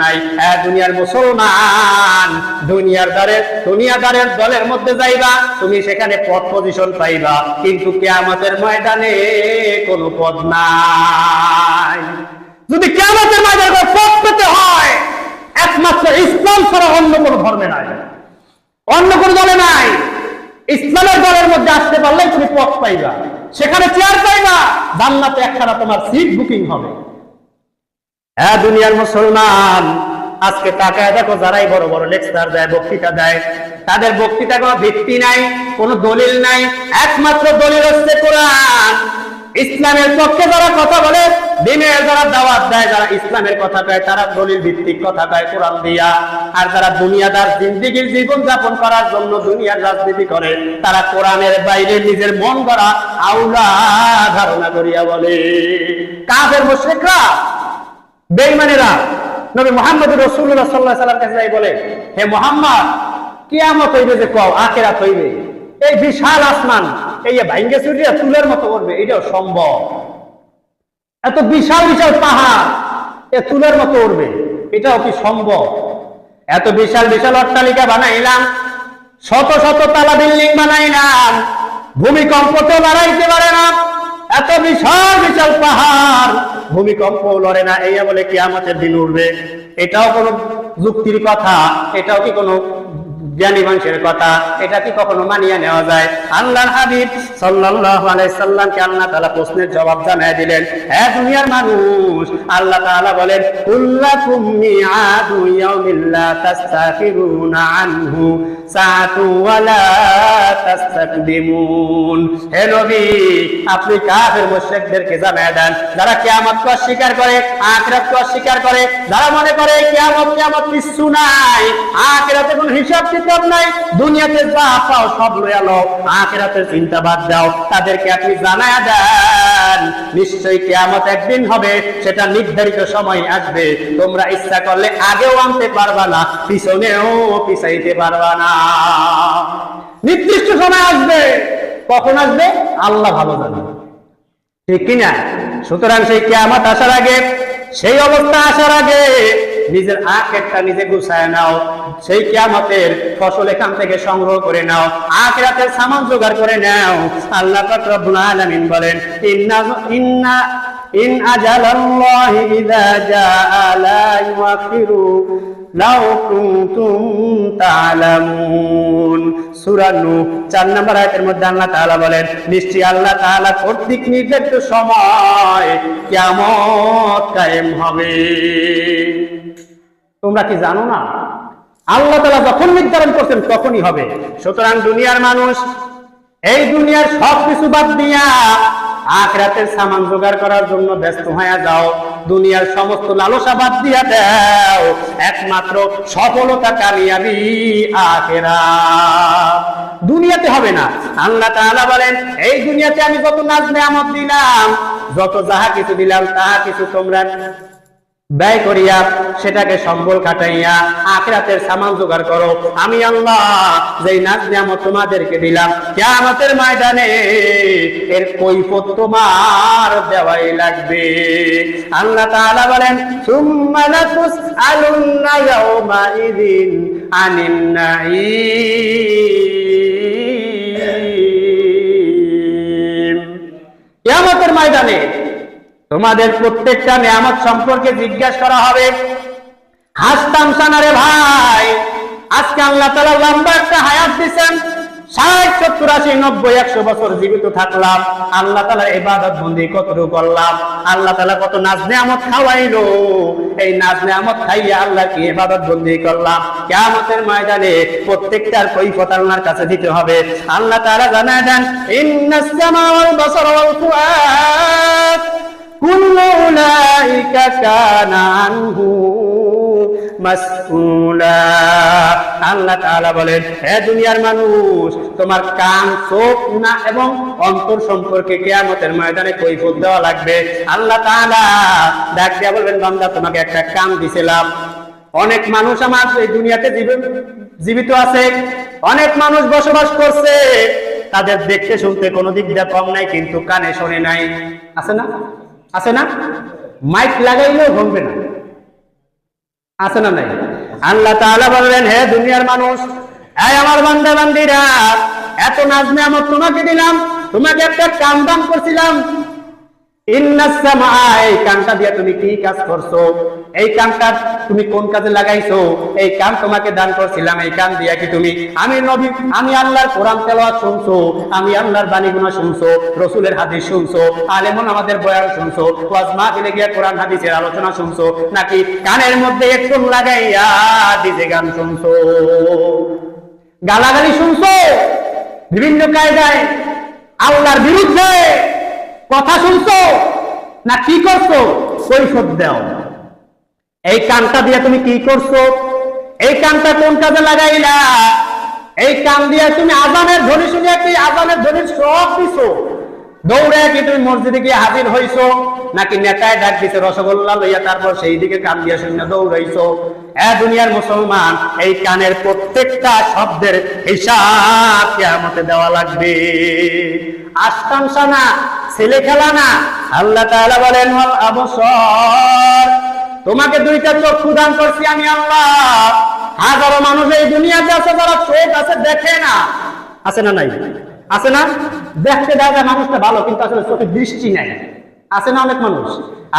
নাই। দুনিয়ার মুসলমান, দুনিয়াদারের দলের মধ্যে যাইবা, তুমি সেখানে পদ পজিশন পাইবা, কিন্তু কিয়ামতের ময়দানে কোনো পদ নাই। যদি কিয়ামতের ময়দানে পদ পেতে হয়, একমাত্র ইসলাম ছাড়া অন্য কোনো ধর্মে নাই, অন্য কোনো দলে নাই। ইসলামের দলের মধ্যে আসতে পারলে তুমি পদ পাইবা, সেখানে চেয়ার পাইবা, জান্নাতে একখানা তোমার সিট বুকিং হবে। দুনিয়ার মুসলমান, আজকে তাকায় দেখো, যারাই বড় বড় লেকচার দেয়, বক্তৃতা দেয়, তাদের বক্তৃতা কোনো ভিত্তি নাই, কোনো দলিল নাই। একমাত্র দলিল হচ্ছে কোরআন। ইসলামের পক্ষে যারা কথা বলে, দ্বীনের যারা দাওয়াত দেয়, যারা ইসলামের কথা কয়, তারা দলিল ভিত্তিক কথা কয় কোরআন দিয়া। আর যারা দুনিয়াদার জিন্দেগির জীবন যাপন করার জন্য দুনিয়ার রাজনীতি করে, তারা কোরআনের বাইরে নিজের মন গড়া আউলা ধারণা করিয়া বলে। কাফের মুশরিকরা, বেঈমানেরা নবী মুহাম্মদ রাসূলুল্লাহ সাল্লাল্লাহু আলাইহি ওয়াসাল্লাম কাছে বলে, হে মুহাম্মদ, কিয়ামত হইবে যে কও, আখিরাত হইবে, এই বিশাল আসমান এই ভাঙ্গে চুরিয়া তুলের মতো করবে, এটাও সম্ভব? এত বিশাল বিশাল পাহাড় এ তুলের মতো উঠবে, এটাও কি সম্ভব? এত বিশাল বিশাল অট্টালিকা বানাইলাম, শত শত তালা বিল্ডিং বানাইলাম, ভূমিকম্প তো লড়াইতে পারে না, এত বিশাল বিশাল পাহাড় ভূমিকম্প লড়ে না, এই বলে কিয়ামতের দিন উঠবে, এটাও কোনো যুক্তির কথা? এটাও কি কোনো জ্ঞানী মানুষের কথা? এটা কি কখনো মানিয়ে নেওয়া যায়? আল্লাহর হাবিব সাল্লাল্লাহু আলাইহি সাল্লামকে আল্লাহ তাআলা প্রশ্নের জবাব জানায় দিলেন। হে দুনিয়ার মানুষ, আল্লাহ তাআলা বলেন, কুল্লাকুম মিআদু ইয়াউমিল লা তাস্তাখিরুনা আনহু সাআতু ওয়ালা তাস্তাকদিমুন। হে নবী, আপনি কাফের মুশরিকদেরকে জানায় দেন, যারা কিয়ামতকে অস্বীকার করে, আখিরাতকে অস্বীকার করে, যারা মনে করে কিয়ামত কিছু নাই, আখিরাতে কোনো হিসাব কিতাব নাই, দুনিয়াতে যা পাও সব লইয়া লও, আখিরাতের চিন্তা বাদ দাও, তাদেরকে আপনি জানায় দেন, নিশ্চয়ই কিয়ামত একদিন হবে, সেটা নির্ধারিত সময় আসবে, তোমরা ইচ্ছা করলে আগেও আনতে পারবা না, পিছনেও পিছাইতে পারবা না। নির্দিষ্ট সময় আসবে, কখন আসবে আল্লাহ ভালো জানেন, ঠিক কিনা? সুতরাং সেই কিয়ামত আসার আগে, সেই অবস্থা আসার আগে নিজের আখিরাতটা নিজে গুছায় নাও, সেই কিয়ামতের ফসল এখান থেকে সংগ্রহ করে নাও, আখিরাতের সামান জোগাড় করে নাও। আল্লাহ পাক রব্বুল আলামিন বলেন, ইন আজালাল্লাহি ইযা জাআ লা ইউআখিরু লাউ কুনতুম তা'লামুন। সূরা নূহ 4 নম্বর আয়াতের মধ্যে আল্লাহ তাআলা বলেন, নিশ্চয়ই আল্লাহ তাআলা কর্তৃক নির্ধারিত সময় কিয়ামত কায়েম হবে। তোমরা কি জানো না? আল্লাহ তাআলা যখন নির্ধারণ করছেন তখনই হবে। সুতরাং দুনিয়ার মানুষ, এই দুনিয়ার সবকিছু বাদ দিয়া আখিরাতের সামান জোগাড় করার জন্য ব্যস্ত হয়ে যাও, দুনিয়ার সমস্ত লালসা বাদ দিয়া দাও, একমাত্র সফলতা কামিয়াবি আখিরাত, দুনিয়াতে হবে না। আল্লাহ তাআলা বলেন, এই দুনিয়াতে আমি যত নাজ নেয়ামত দিলাম, যত যাহা কিছু দিলাম, তাহা কিছু তোমরা ব্যয় করিয়া, সেটাকে সম্বল কাটাইয়া আখিরাতের সামান জোগাড় করো। আমি আল্লাহ যেই নাজ নিয়ামত তোমাদেরকে দিলাম, কিয়ামতের ময়দানে এর কৈফিয়ত তোমার দেওয়াই লাগবে। আল্লাহ তাআলা বলেন, সুম্মা লাতুসআলুন্না ইয়াওমাইযিন আনিন নাঈম। কিয়ামতের ময়দানে তোমাদের প্রত্যেকটা নিয়ামত সম্পর্কে জিজ্ঞাসা করা হবে। হাসতাম সানারে ভাই, আজকে আল্লাহ তাআলা লম্বা একটা হায়াত দিয়েছেন, 60, 70, 80, 90, 100 বছর জীবিত থাকলাম, আল্লাহ তাআলার ইবাদত বন্দি কতটুকু করলাম, আল্লাহ তাআলা কত নাজ নিয়ামত খাওয়াইলো, এই নাজ নিয়ামত খাইয়া আল্লাহ কি ইবাদত বন্দি করলাম। কিয়ামতের ময়দানে প্রত্যেকটার কৈফিয়ত আল্লাহর কাছে দিতে হবে। আল্লাহ তাআলা জানায় দেন, ইন্নাস সামা ওয়াল বাসারা ওয়াল ফুআদ কুল্লু উলাইকা কানা আনহু মাসউলা। আল্লাহ তাআলা বলেন, হে দুনিয়ার মানুষ, তোমার কান, চোখ, না এবং অন্তর সম্পর্কে কিয়ামতের ময়দানে কৈফিয়ত দেওয়া লাগবে। আল্লাহ তাআলা ডাক দিয়া বলবেন, বান্দা, তোমাকে একটা কান দিছিলাম। অনেক মানুষ আমার এই দুনিয়াতে জীবিত আছে, অনেক মানুষ বসবাস করছে, তাদের দেখতে শুনতে কোনো দিক দিয়ে কম নাই, কিন্তু কানে শোনে নাই। আছে না? আছে না? মাইক লাগাইলেও শুনবে না। আছে না নাই? আল্লাহ তাআলা বললেন, হে দুনিয়ার মানুষ, এই আমার বান্দা বান্দীরা, এত নাজ নিয়ামত তোমাকে দিলাম, তোমাকে একটা কান দান করছিলাম, ইন্নাস সামা, এই কানটা দিয়ে তুমি কি কাজ করছো? এই কানটা তুমি কোন কাজে লাগাইছো? এই কান তোমাকে দান করছিলাম, এই কান দিয়া কি তুমি আমি আল্লাহর কোরআন তেলাওয়াত শুনছো, আমি আল্লাহর বাণী গুনাহ শুনছো, রাসূলের হাদিস শুনছো, আলেমন আমাদের বয়ান শুনছো, ওয়াজ মাহফিলে গিয়ে কোরআন হাদিসের আলোচনা শুনছো, নাকি কানের মধ্যে হেডফোন লাগাইয়া ডিজে গান শুনছো, গালাগালি শুনছো, বিভিন্ন কায়দায় আল্লাহর বিরুদ্ধে কথা শুনছো, না কি করছো? কৈফিয়ত দাও। এই কানটা দিয়ে তুমি কি করছো? এই কানটা কোন কাজে লাগাইলা? এই কান দিয়ে তুমি আজানের ধ্বনি শুনে কি আজানের ধ্বনির সব দিছো? দৌড়ে কি তুমি মসজিদে গিয়ে হাজির হইছো, নাকি নেতায় ডাক দিছে রসগোল্লা লইয়া তারপর সেই দিকে কান দিয়ে শুনে দৌড়াইছো? দুনিয়ার মুসলমান, এই কানের প্রত্যেকটা শব্দের হিসাব কিয়ামতে দেওয়া লাগবে। আশতামশা না, ছেলে খেলা না। আল্লাহ তাআলা বলেন, ওয়াল আবসার, তোমাকে দুইটা চক্ষু দান করছি আমি আল্লাহ। হাজারো মানুষ এই দুনিয়াতে আছে যারা চোখ আছে দেখে না, আছে না নাই? আছে না? দেখতে দেখা মানুষটা ভালো, কিন্তু আসলে চোখে দৃষ্টি নাই, আছে না অনেক মানুষ?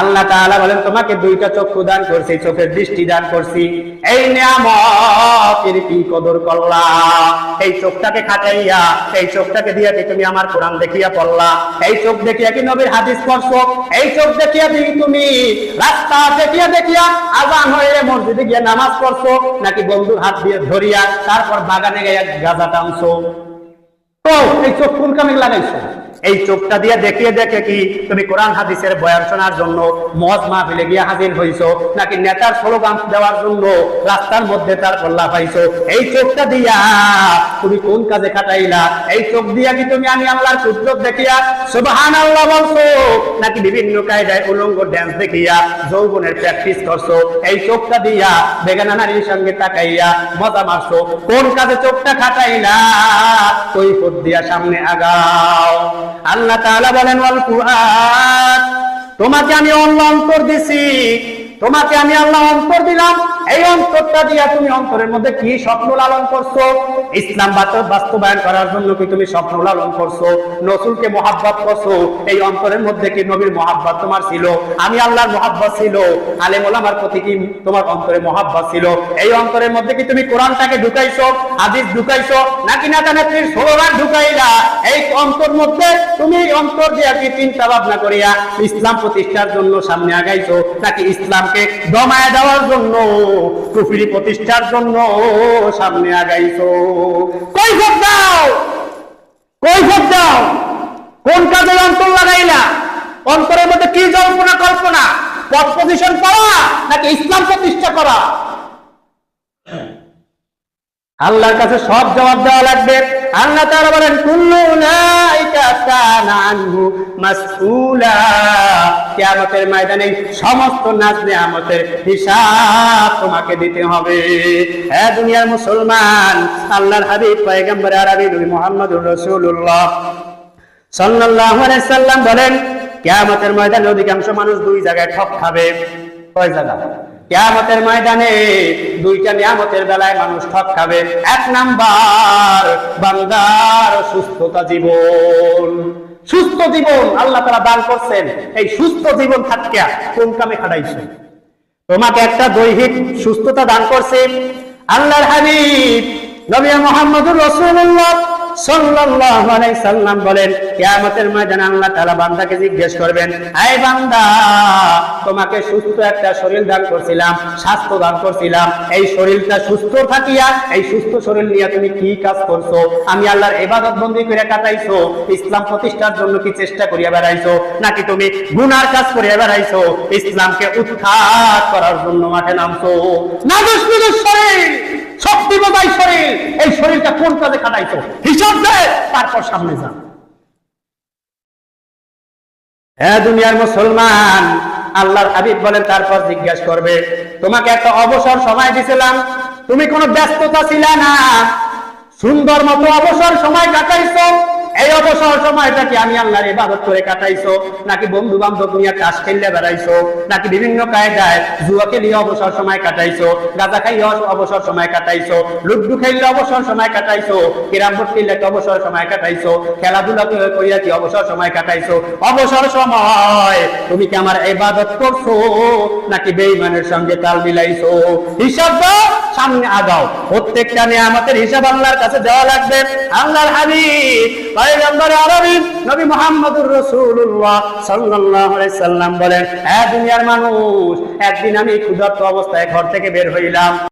আল্লাহ তাআলা বলেন, তোমাকে দুইটা চক্ষু দান করছি, চোখের দৃষ্টি দান করছি, এই নিয়ামতের কি কদর করলা? এই চোখটাকে খাটাইয়া, এই চোখটাকে দিয়া কি তুমি আমার কোরআন দেখিয়া পড়লা? এই চোখ দেখিয়া কি নবীর হাদিস পড়ছো? এই চোখ দেখিয়া কি তুমি রাস্তা দেখিয়া আজান হয়ে মসজিদে গিয়ে নামাজ পড়ছো, নাকি বন্ধুর হাত দিয়ে ধরিয়া তারপর বাগানে গিয়ে গাঁজা টানছো? তো এই চোখ কোন কামে লাগাইছো? এই চোখটা দিয়ে দেখিয়ে দেখে কি তুমি কোরআন হাদিসের বয়ান শোনার জন্য মজ মাহফিলে গিয়ে হাজির হইছো, নাকি নেতার স্লোগান দেওয়ার জন্য রাস্তার মধ্যে তার কল্লা পাইছো? এই চোখটা দিয়া তুমি কোন কাজে খাটাইলা? এই চোখ দিয়া কি তুমি আমি আল্লাহর কুদরত দেখিয়া সুবহানাল্লাহ বলছো, নাকি বিভিন্ন কায়দায় উলঙ্গ ড্যান্স দেখিয়া যৌবনের প্র্যাকটিস করছো? এই চোখটা দিয়া বেগানা নারীর সঙ্গে তাকাইয়া মজা মারছো? কোন কাজে চোখটা খাটাইলা? কৈফিয়ত দিয়া সামনে আগাও। আল্লাহ তাআলা বলেন, ওয়াল কুরআন, তোমাকে আমি অন্তর দিছি, তোমাকে আমি আল্লাহ অন্তর দিলাম। এই অন্তরটা দিয়া তুমি অন্তরের মধ্যে কি স্বপ্ন লালন করছো? ইসলাম বাস্তবায়ন করার জন্য কি তুমি স্বপ্ন লালন করছো? রাসূলকে মহব্বত করছো? এই অন্তরের মধ্যে কি নবীর মহব্বত তোমার ছিল? আমি আল্লাহর মহব্বত ছিল? আলেম ওলামার প্রতি কি তোমার অন্তরে মহব্বত ছিল? এই অন্তরের মধ্যে কি তুমি কোরআনটাকে ঢুকাইছো, হাদিস ঢুকাইছো, নাকি নেতা-নেত্রীর স্লোগান ঢুকাইলা? এই অন্তর মধ্যে তুমি অন্তর দিয়া কি চিন্তা ভাবনা করিয়া ইসলাম প্রতিষ্ঠার জন্য সামনে আগাইছো, নাকি ইসলামকে দমায় দেওয়ার জন্য, কুফরি প্রতিষ্ঠার জন্য সামনে আগাইছো? কৈফিয়ত দাও, কৈফিয়ত দাও। কোন কাজে অন্তর লাগাইলা? অন্তরের মধ্যে কি জল্পনা কল্পনা? পদ পজিশন করা নাকি ইসলাম প্রতিষ্ঠা করা? আল্লাহর কাছে সব জবাব দেওয়া লাগবে। আল্লাহ তাআলা বলেন, কুল্লু উলাইকা কানা আনহু মাসউলা, কিয়ামতের ময়দানে সমস্ত নাজ নিয়ামতের হিসাব তোমাকে দিতে হবে। হে দুনিয়ার মুসলমান, আল্লাহর হাবিব পয়গম্বর আরবি নবী মুহাম্মদুর রাসূলুল্লাহ সাল্লাল্লাহু আলাইহি সাল্লাম বলেন, কিয়ামতের ময়দানে অধিকাংশ মানুষ দুই জায়গায় ঠক খাবে। কয় জায়গা? কিয়ামতের ময়দানে দুইটা নিয়ামতের বেলায় মানুষ ঠক খাবে। এক নাম্বার, বান্দার সুস্থতা জীবন। সুস্থ জীবন আল্লাহ তাআলা দান করছেন, এই সুস্থ জীবন থাকিয়া কোন কামে খাটাইছে? তোমাকে একটা দৈহিক সুস্থতা দান করছে। আল্লাহর হাবিব নবী মুহাম্মদুর রাসূলুল্লাহ সাল্লাল্লাহু আলাইহি সাল্লাম বলেন, কিয়ামতের ময়দানে আল্লাহ তাআলা বান্দাকে জিজ্ঞেস করবেন, হে বান্দা, তোমাকে সুস্থ একটা শরীর দান করছিলাম, স্বাস্থ্য দান করছিলাম, এই শরীরটা সুস্থ থাকিয়া এই সুস্থ শরীর নিয়ে তুমি কি কাজ করছো? আমি আল্লাহর ইবাদত বন্দেগী করে কাটাইছো? ইসলাম প্রতিষ্ঠার জন্য কি চেষ্টা করিয়া বেড়াইছো, নাকি তুমি গুনার কাজ করিয়া বেড়াইছো? ইসলামকে উৎখাত করার জন্য মাঠে নামছো? নাজুস নাজুস শরীর, শক্তি বোঝাই শরীর, এই শরীরটা কোন কাজে খাটাইছো? হিসাব দে, তারপর সামনে যা। হে দুনিয়ার মুসলমান, আল্লাহর হাবিব বলেন, তারপর জিজ্ঞাসা করবে, তোমাকে একটা অবসর সময় দিছিলাম, তুমি কোনো ব্যস্ততা ছিল না, সুন্দর মতো অবসর সময় কাটাইছো, এই অবসর সময়টা কি আমি আল্লাহর ইবাদত করে কাটাইছো, নাকি বন্ধু বান্ধব নিয়ে তাস খেললে বেড়াইছো, নাকি বিভিন্ন কায়দায় জুয়া খেলিয়ে অবসর সময় কাটাইছো, গাঁজা খাইয়ে অবসর সময় কাটাইছো, লুড্ডু খেললে অবসর সময় কাটাইছো, ক্যারাম বোর্ড খেললে অবসর সময় কাটাইছো, খেলাধুলা করিয়া কি অবসর সময় কাটাইছো? অবসর সময় তুমি কি আমার ইবাদত করছো নাকি বেঈমানের সঙ্গে তাল মিলাইছো? হিসাব দাও, সামনে আগাও। প্রত্যেকটা নিয়ামতের হিসাব আল্লাহর কাছে দেওয়া লাগবে। আল্লাহর হাবিব পয়গম্বর আরবি নবী মুহাম্মদুর রাসূলুল্লাহ সাল্লাল্লাহু আলাইহি সাল্লাম বলেন, হে দুনিয়ার মানুষ, একদিন আমি ক্ষুধার্ত অবস্থায় ঘর থেকে বের হইলাম।